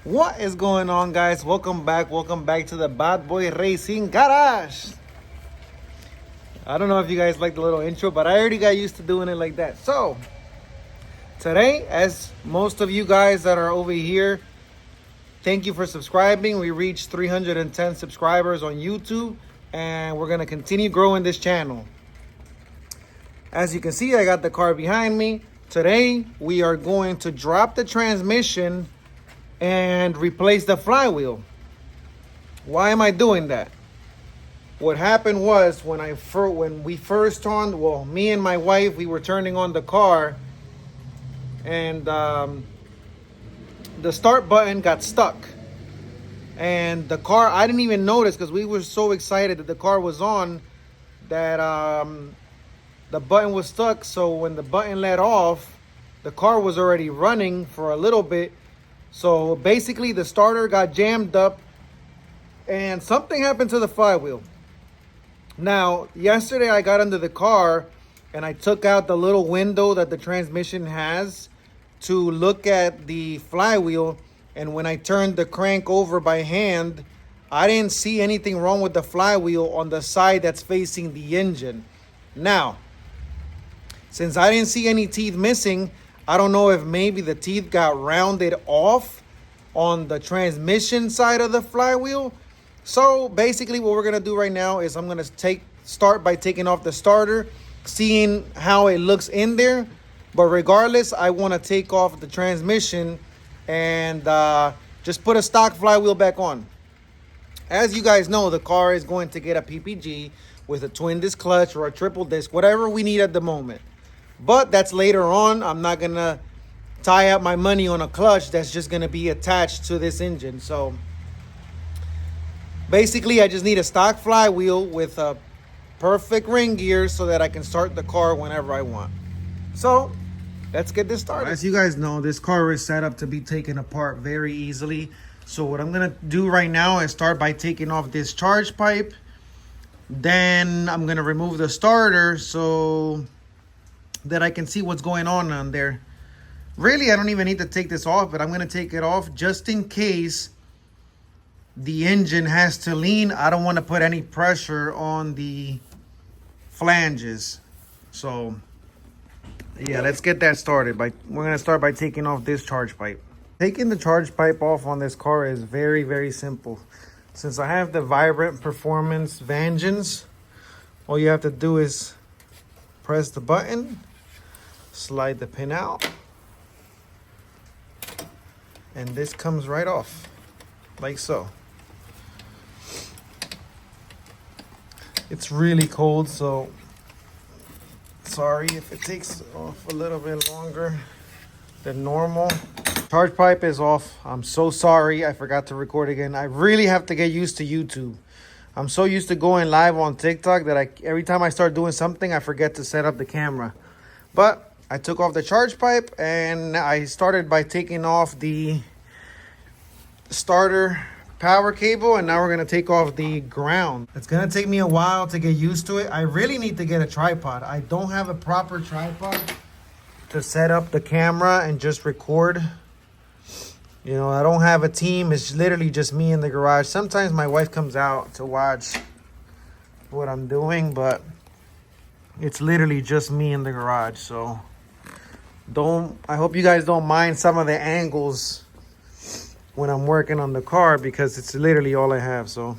What is going on, guys? Welcome back to the Bad Boy Racing Garage. I don't know if you guys like the little intro, but I already got used to doing it like that. So today, as most of you guys that are over here, thank you for subscribing. We reached 310 subscribers on YouTube, and we're gonna continue growing this channel. As you can see, I got the car behind me. Today we are going to drop the transmission and replace the flywheel. Why am I doing that? What happened was when we first turned, well, me and my wife, we were turning on the car, and the start button got stuck. And the car, I didn't even notice because we were so excited that the car was on that the button was stuck. So when the button let off, the car was already running for a little bit. So basically the starter got jammed up and something happened to the flywheel. Now, yesterday I got under the car and I took out the little window that the transmission has to look at the flywheel. And when I turned the crank over by hand, I didn't see anything wrong with the flywheel on the side that's facing the engine. Now, since I didn't see any teeth missing, I don't know if maybe the teeth got rounded off on the transmission side of the flywheel. So basically what we're gonna do right now is I'm gonna start by taking off the starter, seeing how it looks in there. But regardless, I wanna take off the transmission and just put a stock flywheel back on. As you guys know, the car is going to get a PPG with a twin disc clutch or a triple disc, whatever we need at the moment. But that's later on. I'm not going to tie up my money on a clutch that's just going to be attached to this engine. So basically, I just need a stock flywheel with a perfect ring gear so that I can start the car whenever I want. So let's get this started. As you guys know, this car is set up to be taken apart very easily. So what I'm going to do right now is start by taking off this charge pipe. Then I'm going to remove the starter so that I can see what's going on there. Really, I don't even need to take this off, but I'm going to take it off just in case the engine has to lean. I don't want to put any pressure on the flanges. So yeah, let's get that started. We're going to start by taking off this charge pipe. Taking the charge pipe off on this car is very, very simple. Since I have the Vibrant Performance Vengeance, all you have to do is press the button, slide the pin out, and this comes right off, like so. It's really cold, so sorry if it takes off a little bit longer than normal. Charge pipe is off. I'm so sorry. I forgot to record again. I really have to get used to YouTube. I'm so used to going live on TikTok that every time I start doing something, I forget to set up the camera. But I took off the charge pipe and I started by taking off the starter power cable, and now we're going to take off the ground. It's going to take me a while to get used to it. I really need to get a tripod. I don't have a proper tripod to set up the camera and just record. You know, I don't have a team. It's literally just me in the garage. Sometimes my wife comes out to watch what I'm doing, but it's literally just me in the garage. So I hope you guys don't mind some of the angles when I'm working on the car, because it's literally all I have. So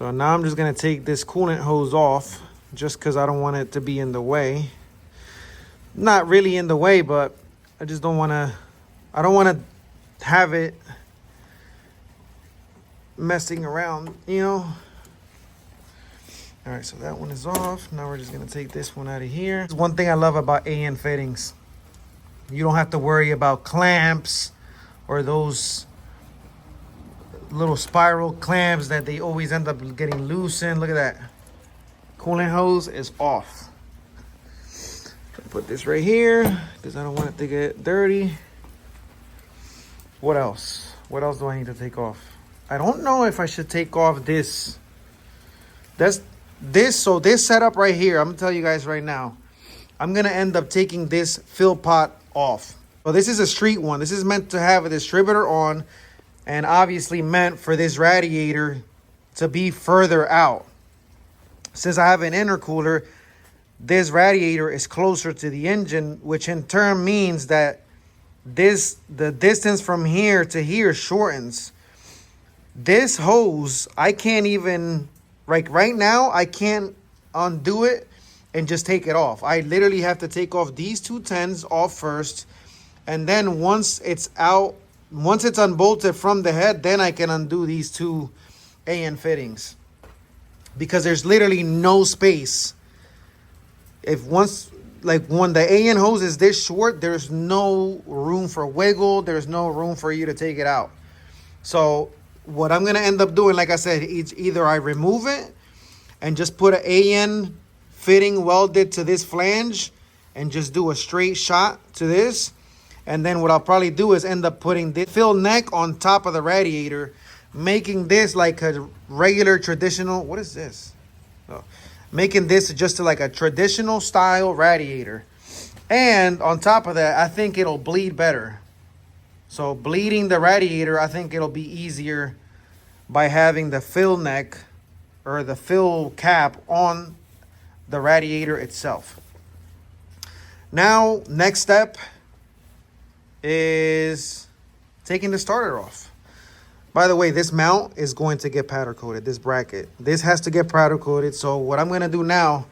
now I'm just going to take this coolant hose off just because I don't want it to be in the way. Not really in the way, but I just don't want to, I don't want to have it messing around, you know. All right, so that one is off. Now we're just going to take this one out of here. One thing I love about AN fittings, you don't have to worry about clamps or those little spiral clamps that they always end up getting loose in. Look at that. Coolant hose is off. Put this right here because I don't want it to get dirty. What else? What else do I need to take off? I don't know if I should take off this. So this setup right here, I'm gonna tell you guys right now, I'm gonna end up taking this fill pot off. Well, this is a street one. This is meant to have a distributor on and obviously meant for this radiator to be further out. Since I have an intercooler, this radiator is closer to the engine, which in turn means that the distance from here to here shortens. This hose, I can't even, like right now, I can't undo it and just take it off. I literally have to take off these 2 10s off first, and then once it's unbolted from the head, then I can undo these 2 AN fittings, because there's literally no space. When the AN hose is this short, there's no room for wiggle. There's no room for you to take it out. So what I'm going to end up doing, like I said, it's either I remove it and just put an AN fitting welded to this flange and just do a straight shot to this. And then what I'll probably do is end up putting this fill neck on top of the radiator, making this like a regular traditional, what is this? Oh. Making this just like a traditional style radiator. And on top of that, I think it'll bleed better. So bleeding the radiator, I think it'll be easier by having the fill neck or the fill cap on the radiator itself. Now, next step is taking the starter off. By the way, this mount is going to get powder coated, this bracket. This has to get powder coated. So what I'm going to do now,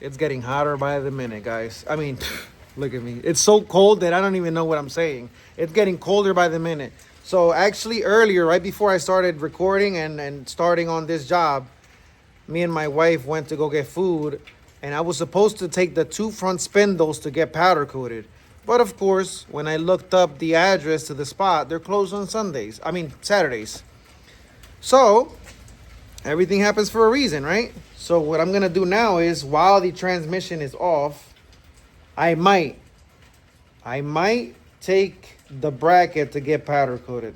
it's getting hotter by the minute, guys. I mean, look at me. It's so cold that I don't even know what I'm saying. It's getting colder by the minute. So actually earlier, right before I started recording and starting on this job, me and my wife went to go get food, and I was supposed to take the 2 front spindles to get powder coated. But of course, when I looked up the address to the spot, they're closed on Saturdays. So everything happens for a reason, right? So what I'm going to do now is, while the transmission is off, I might take the bracket to get powder coated.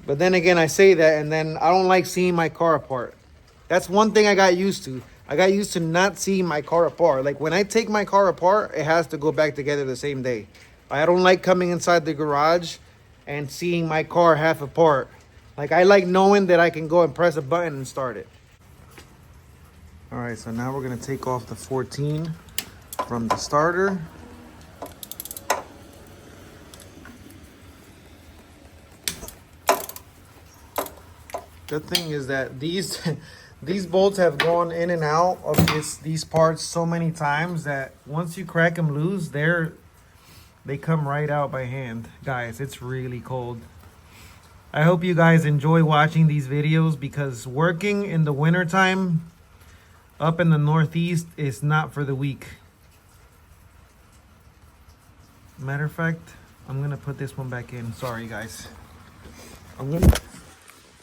But then again, I say that, and then I don't like seeing my car apart. That's one thing I got used to. I got used to not seeing my car apart. Like when I take my car apart, it has to go back together the same day. I don't like coming inside the garage and seeing my car half apart. Like I like knowing that I can go and press a button and start it. All right, so now we're gonna take off the 14 from the starter. Good thing is that these bolts have gone in and out of these parts so many times that once you crack them loose, they come right out by hand. Guys, it's really cold. I hope you guys enjoy watching these videos, because working in the wintertime up in the Northeast is not for the weak. Matter of fact, I'm gonna put this one back in. Sorry guys.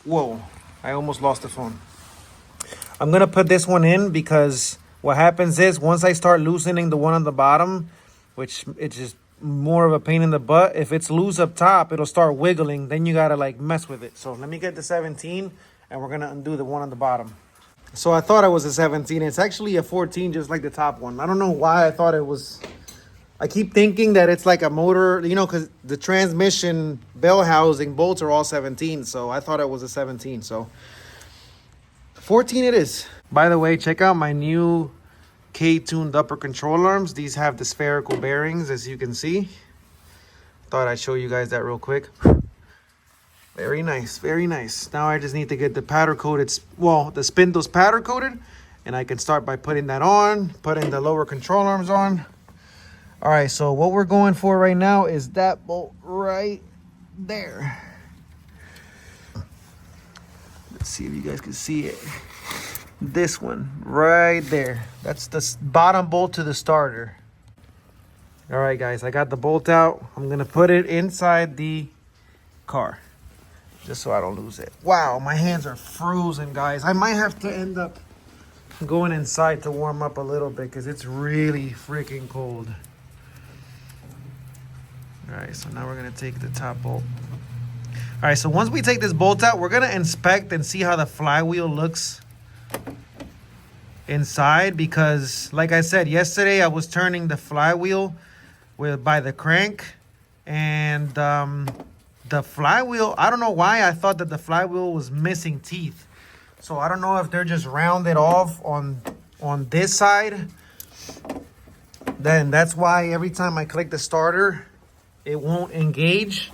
Whoa, I almost lost the phone. I'm gonna put this one in because what happens is, once I start loosening the one on the bottom, which it's just more of a pain in the butt, if it's loose up top, it'll start wiggling. Then you gotta like mess with it. So let me get the 17 and we're gonna undo the one on the bottom. So I thought it was a 17. It's actually a 14, just like the top one. I don't know why I thought it was. I keep thinking that it's like a motor, you know, because the transmission bell housing bolts are all 17. So I thought it was a 17. So 14 it is. By the way, check out my new K-tuned upper control arms. These have the spherical bearings, as you can see. Thought I'd show you guys that real quick. Very nice, very nice. Now I just need to get the powder coated, well, the spindles powder coated, and I can start by putting that on, putting the lower control arms on. All right, so what we're going for right now is that bolt right there. Let's see if you guys can see it. This one right there. That's the bottom bolt to the starter. All right, guys, I got the bolt out. I'm gonna put it inside the car, just so I don't lose it. Wow, my hands are frozen, guys. I might have to end up going inside to warm up a little bit because it's really freaking cold. All right, so now we're gonna take the top bolt. All right, so once we take this bolt out, we're gonna inspect and see how the flywheel looks inside, because like I said yesterday, I was turning the flywheel by the crank, and the flywheel, I don't know why I thought that the flywheel was missing teeth. So I don't know if they're just rounded off on this side. Then that's why every time I click the starter, it won't engage.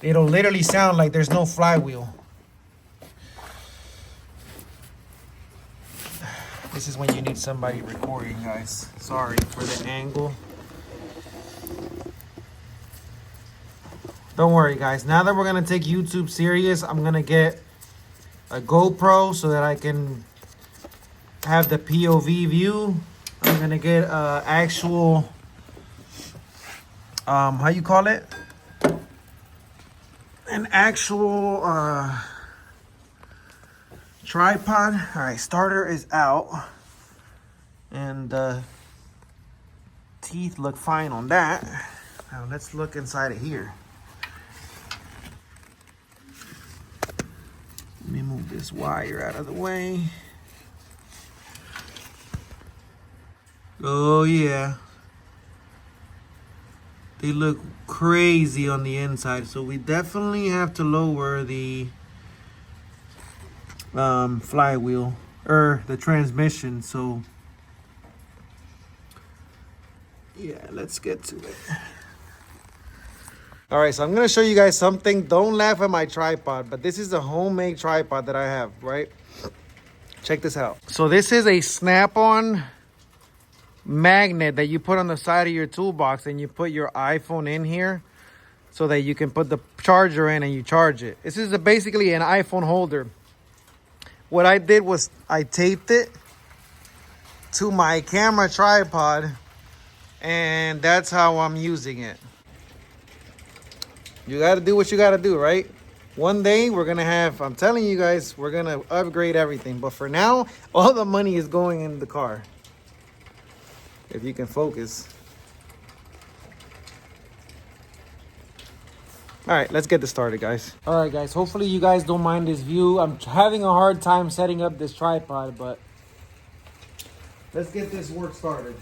It'll literally sound like there's no flywheel. This is when you need somebody recording, guys. Sorry for the angle. Don't worry, guys. Now that we're gonna take YouTube serious, I'm gonna get a GoPro so that I can have the POV view. I'm gonna get actual, how you call it? An actual tripod. All right, starter is out, and the teeth look fine on that. Now let's look inside of here. Let me move this wire out of the way. Oh yeah, they look crazy on the inside, so we definitely have to lower the flywheel or the transmission. So yeah, let's get to it. All right, so I'm gonna show you guys something. Don't laugh at my tripod, but this is a homemade tripod that I have, right? Check this out. So this is a snap-on magnet that you put on the side of your toolbox, and you put your iPhone in here so that you can put the charger in and you charge it. This is basically an iPhone holder. What I did was I taped it to my camera tripod, and that's how I'm using it. You got to do what you got to do, right? One day we're going to have, I'm telling you guys, we're going to upgrade everything. But for now, all the money is going in the car. If you can focus. All right, let's get this started, guys. All right, guys, hopefully you guys don't mind this view. I'm having a hard time setting up this tripod, but let's get this work started.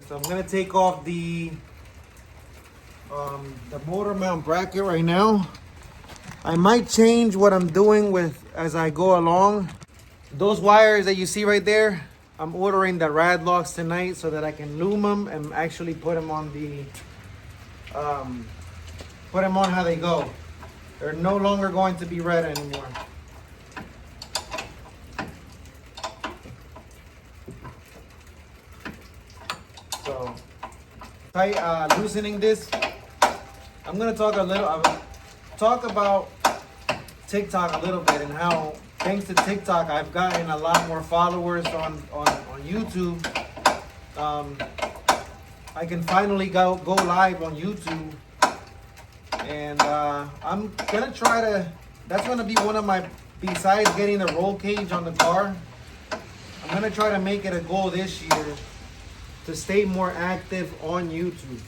So I'm gonna take off the motor mount bracket right now. I might change what I'm doing with as I go along. Those wires that you see right there, I'm ordering the rad locks tonight so that I can loom them and actually put them on the put them on how they go. They're no longer going to be red anymore. So, loosening this. I'm gonna talk about TikTok a little bit and how, thanks to TikTok, I've gotten a lot more followers on YouTube. I can finally go live on YouTube, and I'm gonna try to. That's gonna be one of my, besides getting the roll cage on the car, I'm gonna try to make it a goal this year to stay more active on YouTube.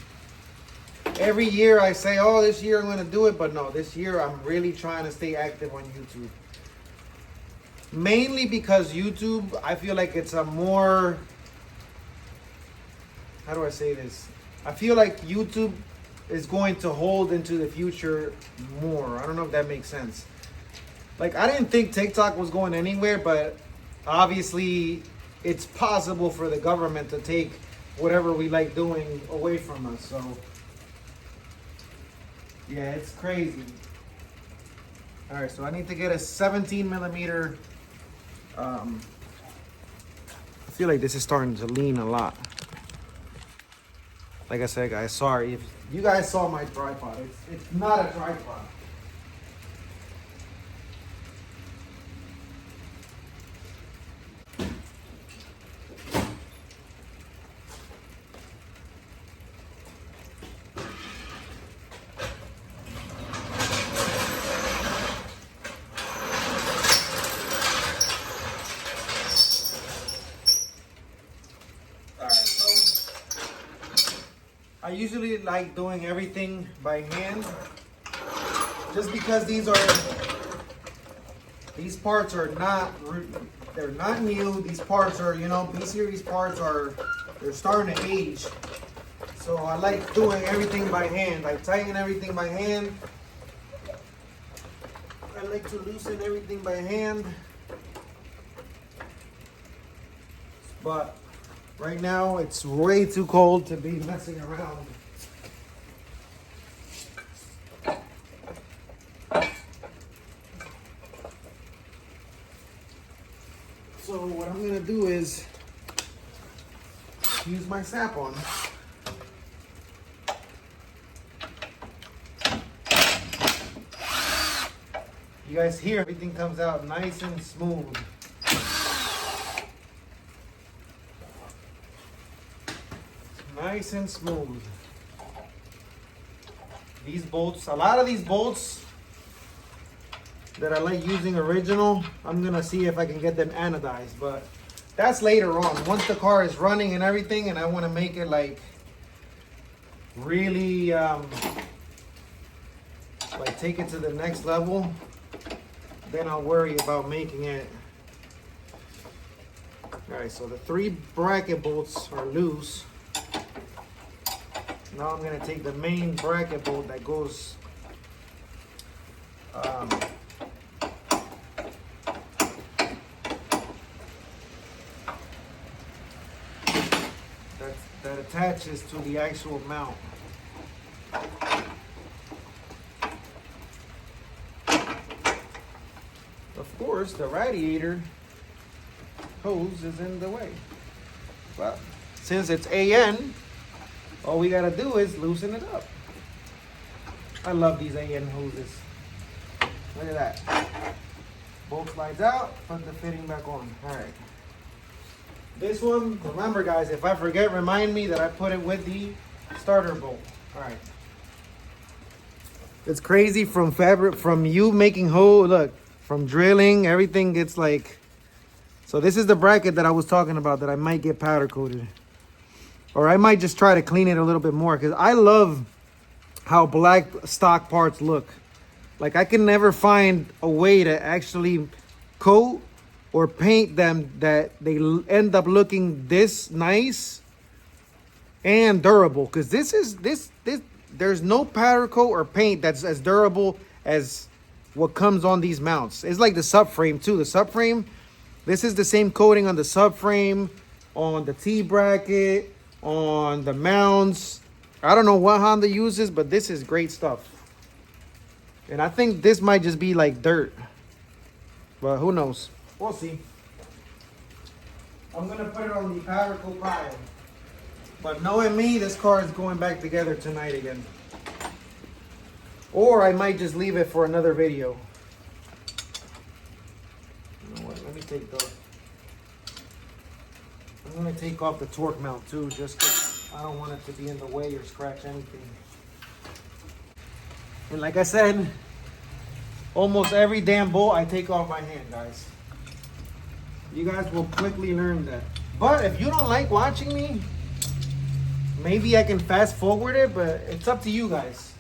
Every year I say, oh, this year I'm gonna do it, but no, this year I'm really trying to stay active on YouTube. Mainly because YouTube, I feel like it's a more, how do I say this? I feel like YouTube is going to hold into the future more. I don't know if that makes sense. Like, I didn't think TikTok was going anywhere, but obviously it's possible for the government to take whatever we like doing away from us. So yeah, it's crazy. All right, so I need to get a 17 millimeter. I feel like this is starting to lean a lot. Like I said, guys, sorry if you guys saw my tripod. It's not a tripod. I usually like doing everything by hand, just because these parts are they're not new. These parts are, you know, B-series parts they're starting to age. So I like doing everything by hand. I tighten everything by hand. I like to loosen everything by hand. But right now it's way too cold to be messing around. So what I'm gonna do is use my Snap-on. You guys hear everything comes out nice and smooth. Nice and smooth. These bolts, a lot of these bolts that I like using original, I'm gonna see if I can get them anodized, but that's later on. Once the car is running and everything, and I wanna make it like really, like take it to the next level, then I'll worry about making it. All right, so the 3 bracket bolts are loose. Now I'm gonna take the main bracket bolt that goes that attaches to the actual mount. Of course, the radiator hose is in the way. But since it's AN, all we gotta do is loosen it up. I love these AN hoses. Look at that. Bolt slides out, put the fitting back on. All right. This one, remember guys, if I forget, remind me that I put it with the starter bolt. All right. It's crazy from you making hole, look, from drilling, everything gets like, so this is the bracket that I was talking about that I might get powder coated. Or I might just try to clean it a little bit more, because I love how black stock parts look. Like I can never find a way to actually coat or paint them that they end up looking this nice and durable. Because this there's no powder coat or paint that's as durable as what comes on these mounts. It's like the subframe too. The subframe, this is the same coating on the subframe, on the T-bracket, on the mounts. I don't know what Honda uses, but this is great stuff. And I think this might just be like dirt, but who knows? We'll see. I'm gonna put it on the powder coat pile. But knowing me, this car is going back together tonight again. Or I might just leave it for another video. You know what? Let me take the. I'm gonna take off the torque mount too, just because I don't want it to be in the way or scratch anything. And like I said, almost every damn bolt I take off my hand, guys. You guys will quickly learn that. But if you don't like watching me, maybe I can fast forward it, but it's up to you guys.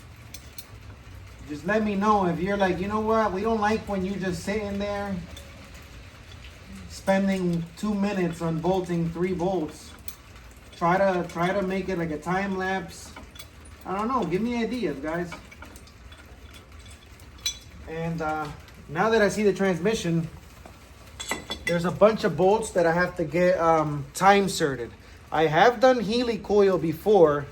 Just let me know if you're like, you know what, we don't like when you just sitting there spending 2 minutes on bolting 3 bolts. Try to make it like a time lapse. I don't know, give me ideas, guys. And now that I see the transmission, there's a bunch of bolts that I have to get time certed. I have done Healy coil before.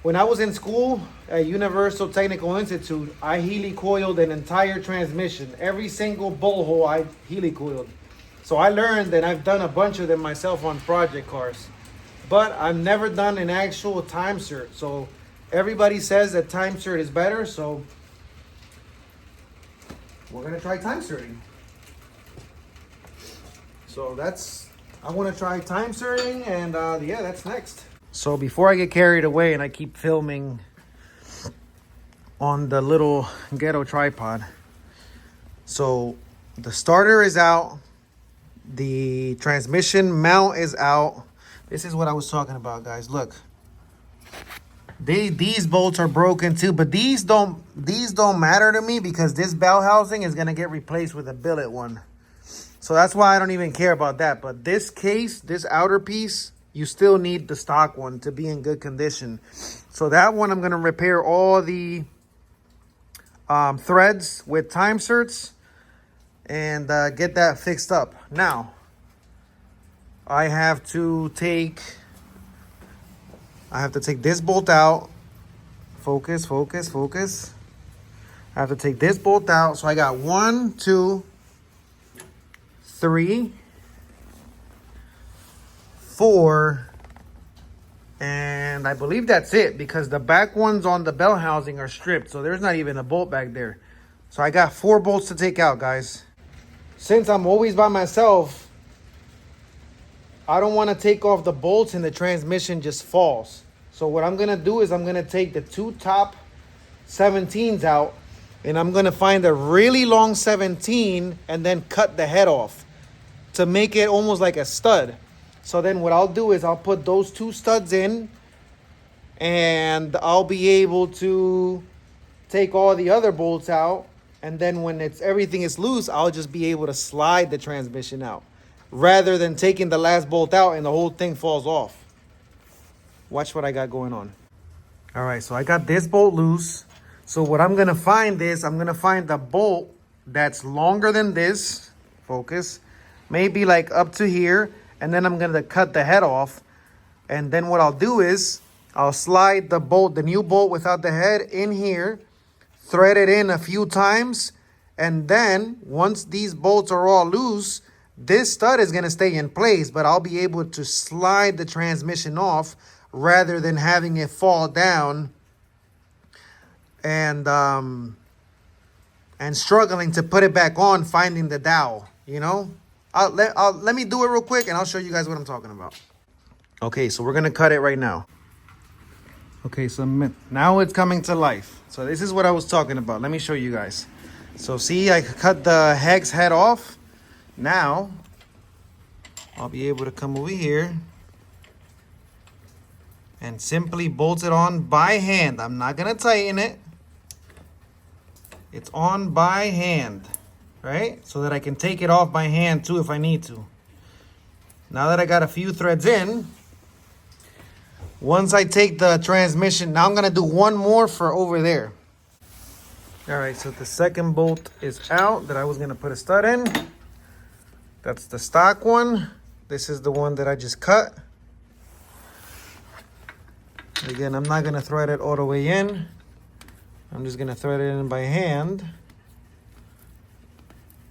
When I was in school at Universal Technical Institute, I Healy coiled an entire transmission. Every single bolt hole I Healy coiled. So I learned, and I've done a bunch of them myself on project cars. But I've never done an actual time cert. So everybody says that time cert is better, so we're gonna try time certing. So I want to try time certing, and yeah, that's next. So before I get carried away and I keep filming on the little ghetto tripod. So the starter is out. The transmission mount is out. This is what I was talking about, guys. Look, These bolts are broken too, but these don't matter to me because this bell housing is gonna get replaced with a billet one. So that's why I don't even care about that. But this case, this outer piece, you still need the stock one to be in good condition. So that one I'm gonna repair all the threads with time certs and get that fixed up. Now, I have to take this bolt out. Focus, focus, focus. I have to take this bolt out. So I got 1, 2, 3, 4, and I believe that's it because the back ones on the bell housing are stripped. So there's not even a bolt back there. So I got 4 bolts to take out, guys. Since I'm always by myself, I don't want to take off the bolts and the transmission just falls. So what I'm going to do is I'm going to take the 2 top 17s out and I'm going to find a really long 17 and then cut the head off to make it almost like a stud. So then what I'll do is I'll put those 2 studs in and I'll be able to take all the other bolts out. And then when everything is loose, I'll just be able to slide the transmission out, rather than taking the last bolt out and the whole thing falls off. Watch what I got going on. All right, so I got this bolt loose. So what I'm gonna find is, I'm gonna find the bolt that's longer than this, focus, maybe like up to here, and then I'm gonna cut the head off. And then what I'll do is, I'll slide the bolt, the new bolt without the head in here, thread it in a few times, and then once these bolts are all loose, this stud is going to stay in place, but I'll be able to slide the transmission off rather than having it fall down and struggling to put it back on, finding the dowel, you know? Let me do it real quick and I'll show you guys what I'm talking about. Okay, so we're going to cut it right now. Okay, so now it's coming to life. So this is what I was talking about. Let me show you guys. So see, I cut the hex head off. Now, I'll be able to come over here and simply bolt it on by hand. I'm not going to tighten it. It's on by hand, right? So that I can take it off by hand too if I need to. Now that I got a few threads in, once I take the transmission, now I'm going to do one more for over there. All right, so the second bolt is out that I was going to put a stud in. That's the stock one. This is the one that I just cut. Again, I'm not going to thread it all the way in. I'm just going to thread it in by hand.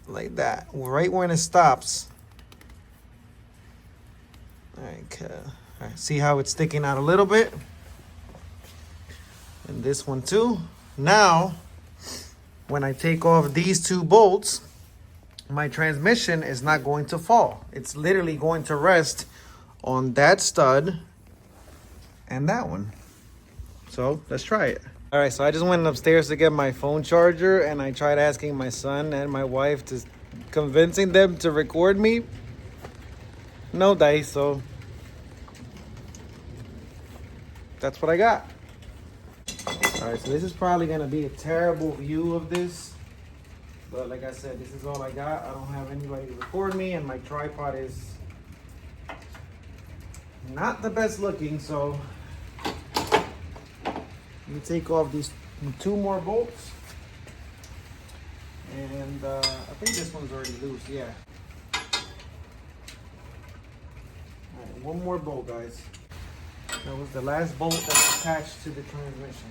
Like that, right when it stops. Okay. All right, see how it's sticking out a little bit? And this one too. Now, when I take off these 2 bolts, my transmission is not going to fall. It's literally going to rest on that stud and that one. So let's try it. All right, so I just went upstairs to get my phone charger and I tried asking my son and my wife to convincing them to record me. No dice, so that's what I got. All right, so this is probably gonna be a terrible view of this, but like I said, this is all I got. I don't have anybody to record me, and my tripod is not the best looking, so let me take off these 2 more bolts. And I think this one's already loose, yeah. All right, 1 more bolt, guys. That was the last bolt that was attached to the transmission.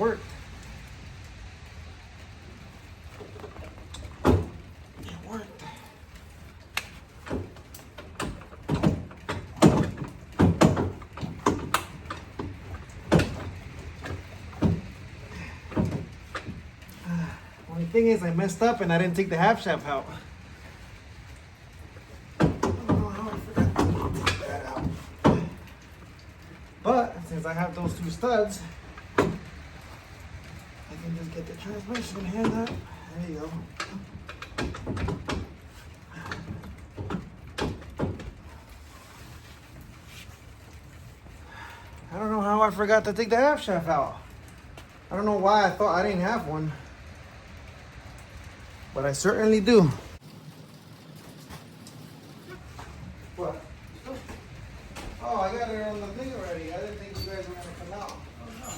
worked. It worked. Only thing is, I messed up and I didn't take the half shaft out. I don't know how I forgot to take that out. But since I have those two studs, I can just get the transmission hand up. There you go. I don't know how I forgot to take the half shaft out. I don't know why I thought I didn't have one. But I certainly do. What? Oh, I got it on the thing already. I didn't think you guys were going to come out. Oh, no.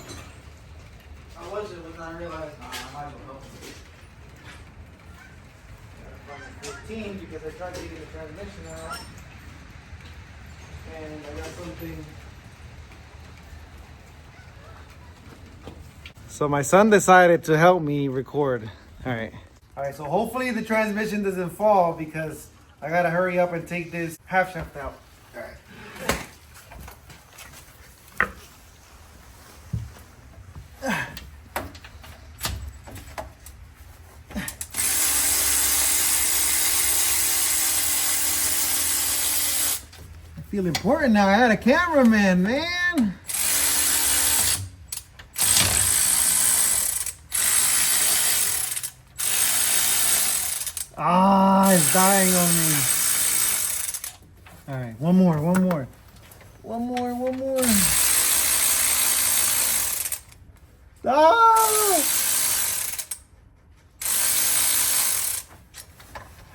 I was it when I realized, nah, I might as well help you. Got it from 15 because I tried to get the transmission out. And I got something. So my son decided to help me record. All right. All right, so hopefully the transmission doesn't fall because I gotta hurry up and take this half shaft out. All right. I feel important now. I had a cameraman, man. Ah, it's dying on me. All right, one more. Ah!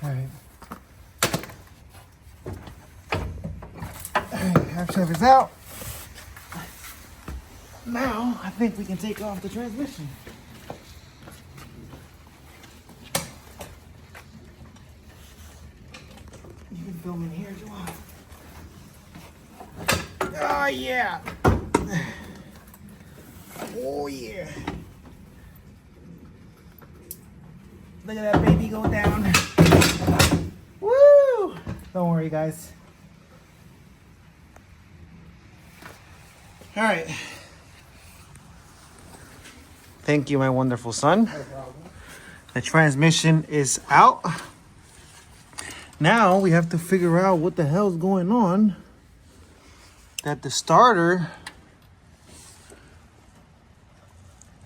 All right. Half shaft is out. Now, I think we can take off the transmission. You can film in here if you want. Oh, yeah. Oh, yeah. Look at that baby go down. Woo! Don't worry, guys. All right. Thank you, my wonderful son. No problem. The transmission is out. Now we have to figure out what the hell's going on. That the starter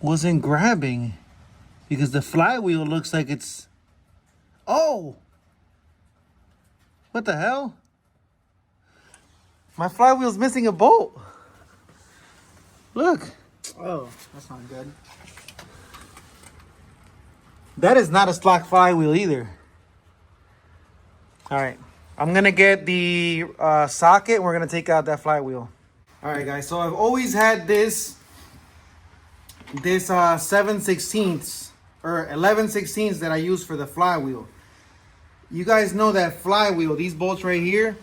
wasn't grabbing because the flywheel looks like it's... Oh! What the hell? My flywheel's missing a bolt. Look. Oh, that's not good. That is not a stock flywheel either. All right, I'm gonna get the socket. We're gonna take out that flywheel. All right, guys. So I've always had this 7/16 or 11/16 that I use for the flywheel. You guys know that flywheel. These bolts right here,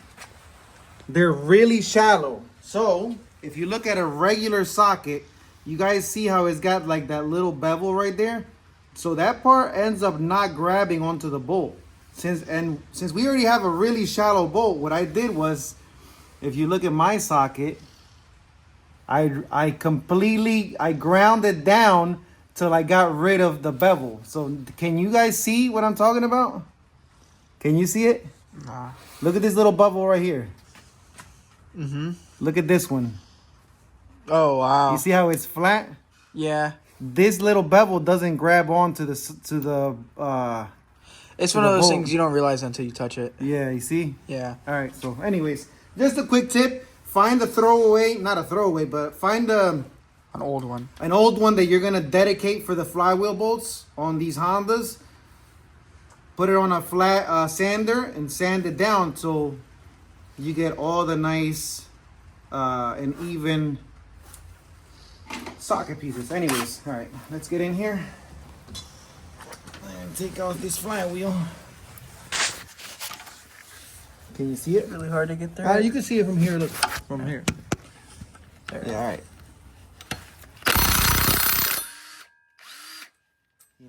they're really shallow. So if you look at a regular socket, you guys see how it's got like that little bevel right there. So that part ends up not grabbing onto the bolt. Since we already have a really shallow bolt, what I did was, if you look at my socket, I ground it down till I got rid of the bevel. So can you guys see what I'm talking about? Can you see it? Nah. Look at this little bevel right here. Mm-hmm. Look at this one. Oh, wow. You see how it's flat? Yeah. This little bevel doesn't grab onto the It's one of those things you don't realize until you touch it. Yeah, you see? Yeah. All right, so anyways, just a quick tip. Find a throwaway, not a throwaway, but find an old one. An old one that you're going to dedicate for the flywheel bolts on these Hondas. Put it on a flat sander and sand it down so you get all the nice and even socket pieces. Anyways, all right, let's get in here and take out this flywheel. Can you see it? Really hard to get there. You can see it from here. Look, from here. There. Yeah, all right.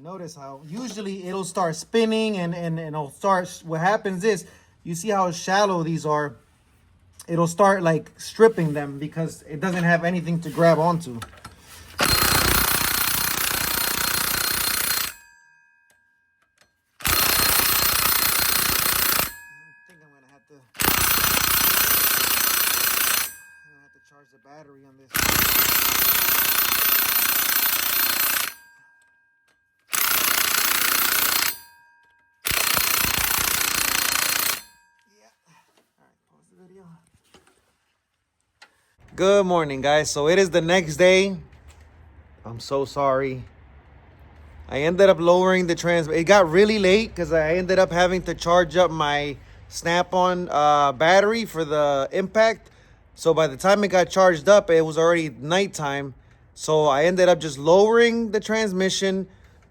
Notice how usually it'll start spinning and it'll start, what happens is, you see how shallow these are. It'll start like stripping them because it doesn't have anything to grab onto. Charge the battery on this. Yeah. All right, pause the video. Good morning, guys. So it is the next day. I'm so sorry. I ended up lowering the it got really late because I ended up having to charge up my snap-on battery for the impact. So by the time it got charged up, it was already nighttime. So I ended up just lowering the transmission,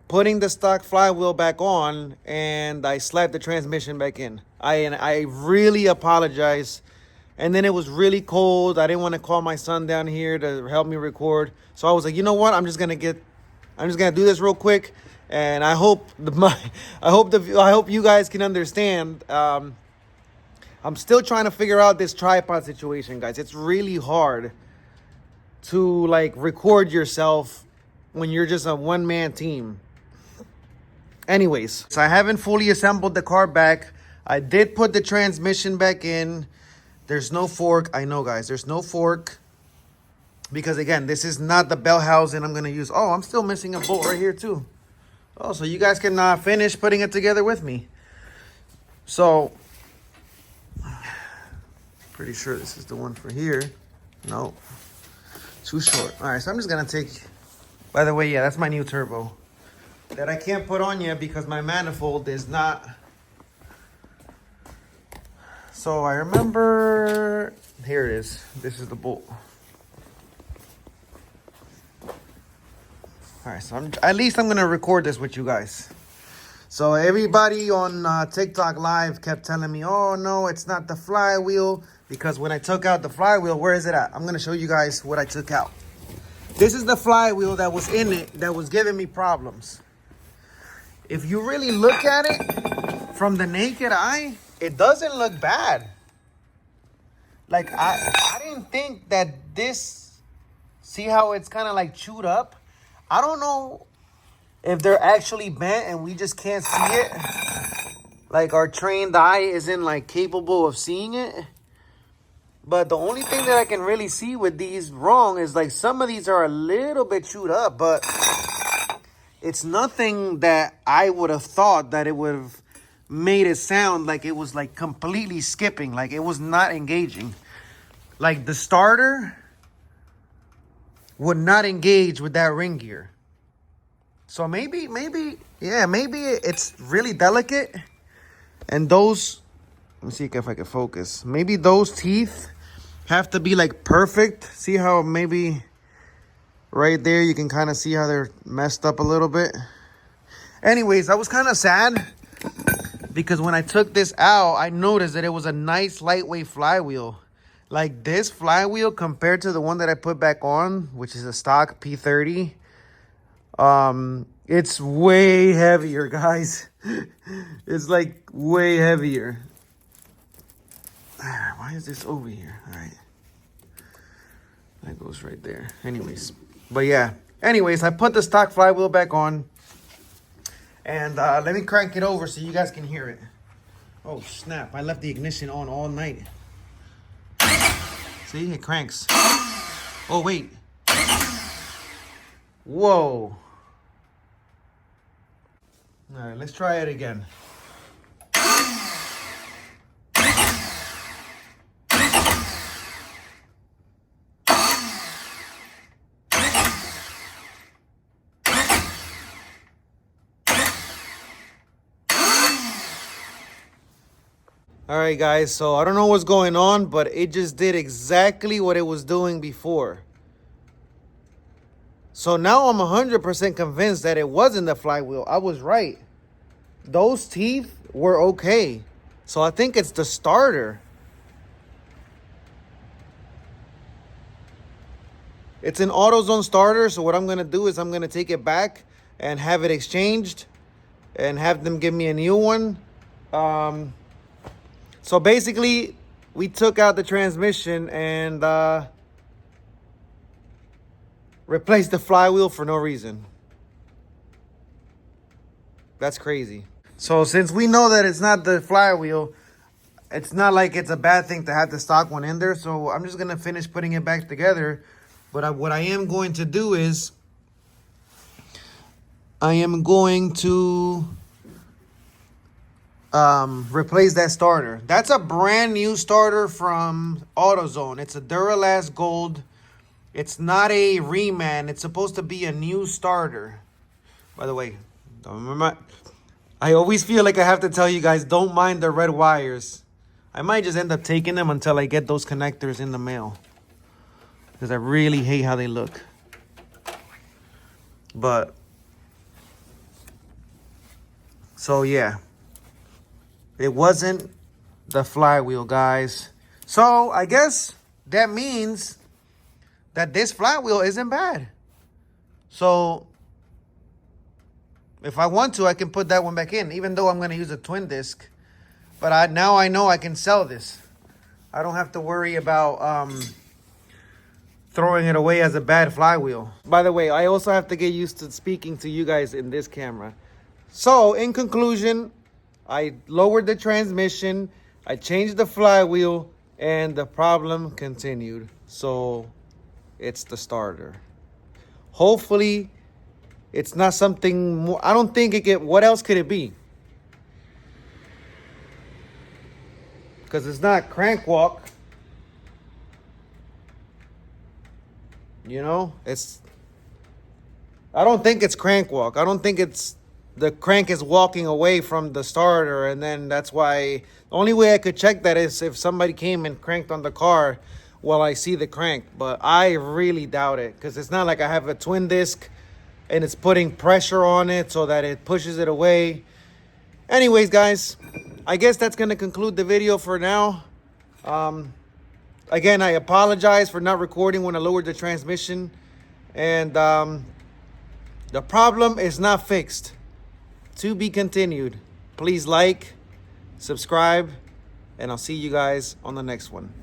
putting the stock flywheel back on, and I slapped the transmission back in. I really apologize. And then it was really cold. I didn't want to call my son down here to help me record. So I was like, you know what? I'm just gonna do this real quick. And I hope I hope you guys can understand. I'm still trying to figure out this tripod situation, guys. It's really hard to like record yourself when you're just a one-man team. Anyways, so I haven't fully assembled the car back. I did put the transmission back in. There's no fork. I know, guys, there's no fork. Because again, this is not the bell housing I'm gonna use. Oh, I'm still missing a bolt right here too. Oh, so you guys can finish putting it together with me. So, pretty sure this is the one for here. No, too short. All right, so I'm just gonna take, by the way, yeah, that's my new turbo that I can't put on yet because my manifold is not. So I remember, here it is. This is the bolt. All right, so at least I'm gonna record this with you guys. So everybody on TikTok Live kept telling me, oh no, it's not the flywheel. Because when I took out the flywheel, where is it at? I'm gonna show you guys what I took out. This is the flywheel that was in it that was giving me problems. If you really look at it from the naked eye, it doesn't look bad. Like I didn't think that this, see how it's kind of like chewed up? I don't know if they're actually bent and we just can't see it. Like our trained eye isn't like capable of seeing it. But the only thing that I can really see with these wrong is like some of these are a little bit chewed up, but it's nothing that I would have thought that it would have made it sound like it was like completely skipping, like it was not engaging. Like the starter would not engage with that ring gear. So maybe it's really delicate. And those, let me see if I can focus. Maybe those teeth have to be like perfect. See how maybe right there you can kind of see how they're messed up a little bit. Anyways, I was kind of sad because when I took this out, I noticed that it was a nice lightweight flywheel. Like this flywheel compared to the one that I put back on, which is a stock P30, it's way heavier, guys. It's like way heavier. Why is this over here? All right. That goes right there. Anyways. But yeah. Anyways, I put the stock flywheel back on. And let me crank it over so you guys can hear it. Oh, snap. I left the ignition on all night. See? It cranks. Oh, wait. Whoa. All right, let's try it again. All right, guys, so I don't know what's going on, but it just did exactly what it was doing before. So now I'm 100% convinced that it wasn't the flywheel. I was right. Those teeth were okay. So I think it's the starter. It's an AutoZone starter, so what I'm going to do is I'm going to take it back and have it exchanged and have them give me a new one. So basically, we took out the transmission and replaced the flywheel for no reason. That's crazy. So since we know that it's not the flywheel, it's not like it's a bad thing to have the stock one in there. So I'm just going to finish putting it back together. But what I am going to do is I am going to replace that starter. That's a brand new starter from AutoZone. It's a Duralast Gold. It's not a reman. It's supposed to be a new starter. By the way, I always feel like I have to tell you guys, don't mind the red wires. I might just end up taking them until I get those connectors in the mail, because I really hate how they look. But so yeah, it wasn't the flywheel, guys. So I guess that means that this flywheel isn't bad. So if I want to, I can put that one back in, even though I'm going to use a twin disc. But now I know I can sell this. I don't have to worry about throwing it away as a bad flywheel. By the way, I also have to get used to speaking to you guys in this camera. So in conclusion, I lowered the transmission, I changed the flywheel, and the problem continued. So it's the starter. Hopefully it's not something more. I don't think it could. What else could it be? Because it's not crank walk. You know, I don't think it's crank walk. I don't think it's the crank is walking away from the starter, and then that's why the only way I could check that is if somebody came and cranked on the car while I see the crank. But I really doubt it, because it's not like I have a twin disc and it's putting pressure on it so that it pushes it away. Anyways, guys, I guess that's going to conclude the video for now. Again, I apologize for not recording when I lowered the transmission. And the problem is not fixed. To be continued. Please like, subscribe, and I'll see you guys on the next one.